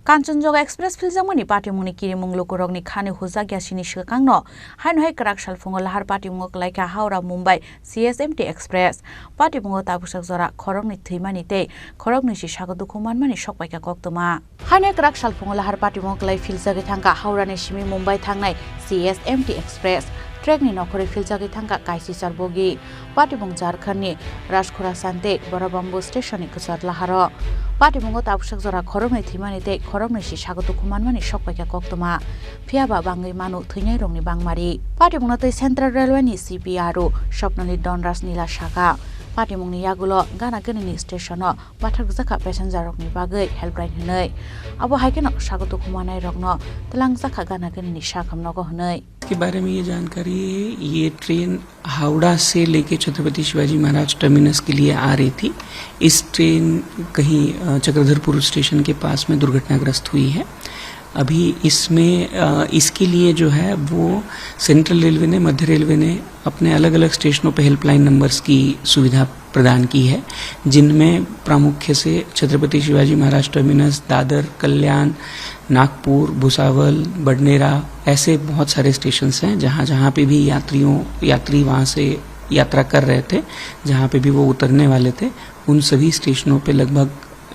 Kanchenjunga express फिल्जामनि पाटिमुनि किरिमुं लोकरगनि खाने हुजाग्यासिनि सिगांनो हाइनहाइ क्राक सालफुङो लाहार पाटिमुङो लाइका हावड़ा मुम्बाइ CSMT एक्सप्रेस पाटिमुङो ताबुसक जरा खरगनि थैमानि ते खरगनि सिसागो दुखुमानमानि सकबाइका कक्तमा हाइनहाइ क्राक सालफुङो लाहार पाटिमुङो लाई फिल्जागे थांगा हावड़ानि सिमी मुम्बाइ थांनाय CSMT एक्सप्रेस ट्रेकनि नखरै फिल्जागे थांगा काइसि सारबोगी पाटिमुङ झारखण्डनि राजखुरा सान्ते बराबम्बु स्टेशननि गोसार लाहार पाटिमुङो ताबुसक जरा खरगनि थैमानि ते खरगनि सिसागो दुखुमानमानि सकबाइका कक्तमा फियाबा बाङै मानु थैनाय रंनि बांमारि पाटिमुङो तै सेन्ट्रल रेलवेनि CPRO स्वप्ननि डनराज नीला शाखा पाटिमुङनि यागुलो गाना गनिनि स्टेशन बाथार जाखा पेसेन्जार रगनि बागै हेल्पलाइन हनै अब हाइकेन सागो दुखुमानाय रगनो तलांग जाखा गाना गनिनि शाखमनगो हनै के बारे में ये जानकारी है। ये ट्रेन हावड़ा से लेके छत्रपति शिवाजी महाराज टर्मिनस के लिए आ रही थी। इस ट्रेन कहीं चक्रधरपुर स्टेशन के पास में दुर्घटनाग्रस्त हुई है। अभी इसमें इसके लिए जो है वो सेंट्रल रेलवे ने, मध्य रेलवे ने अपने अलग अलग स्टेशनों पे हेल्पलाइन नंबर्स की सुविधा प्रदान की है, जिनमें प्रामुख्य से छत्रपति शिवाजी महाराज टर्मिनस, दादर, कल्याण, नागपुर, भुसावल, बडनेरा ऐसे बहुत सारे स्टेशंस हैं जहाँ जहाँ पे भी यात्री वहाँ से यात्रा कर रहे थे, जहाँ पे भी वो उतरने वाले थे, उन सभी स्टेशनों पे लगभग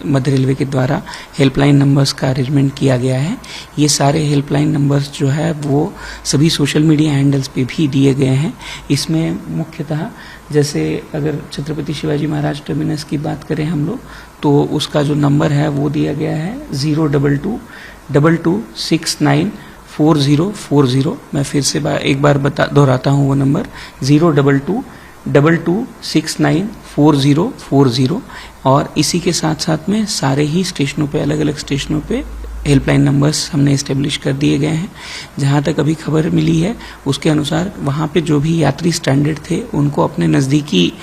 मध्य रेलवे के द्वारा हेल्पलाइन नंबर्स का अरेंजमेंट किया गया है। ये सारे हेल्पलाइन नंबर्स जो है वो सभी सोशल मीडिया हैंडल्स पे भी दिए गए हैं। इसमें मुख्यतः जैसे अगर छत्रपति शिवाजी महाराज टर्मिनस की बात करें हम लोग, तो उसका जो नंबर है वो दिया गया है 02222694040। मैं फिर से एक बार दोहराता हूँ वो नंबर 02222694040। और इसी के साथ साथ में सारे ही स्टेशनों पे, अलग अलग स्टेशनों पे हेल्पलाइन नंबर्स हमने इस्टेब्लिश कर दिए गए हैं। जहाँ तक अभी खबर मिली है उसके अनुसार वहाँ पे जो भी यात्री स्ट्रैंडेड थे उनको अपने नज़दीकी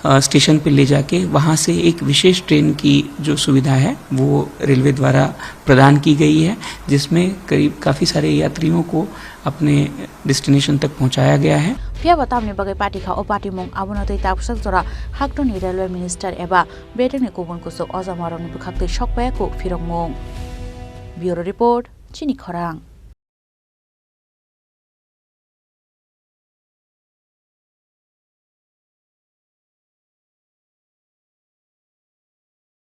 स्टेशन पे ले जाके वहाँ से एक विशेष ट्रेन की जो सुविधा है वो रेलवे द्वारा प्रदान की गई है, जिसमें करीब काफ़ी सारे यात्रियों को अपने डेस्टिनेशन तक पहुँचाया गया है। फिया बतामनि बगै पाटिखा ओ पाटिमुङ आबुनतै ताबुसक जरा हाक्टोनि रेलवे मिनिस्टर एबा बेटेनि गुबुनकुसो अजामारनि बुखाक्तै सकबायाको फिरंमुङ ब्यूरो रिपोर्ट चिनी खरां।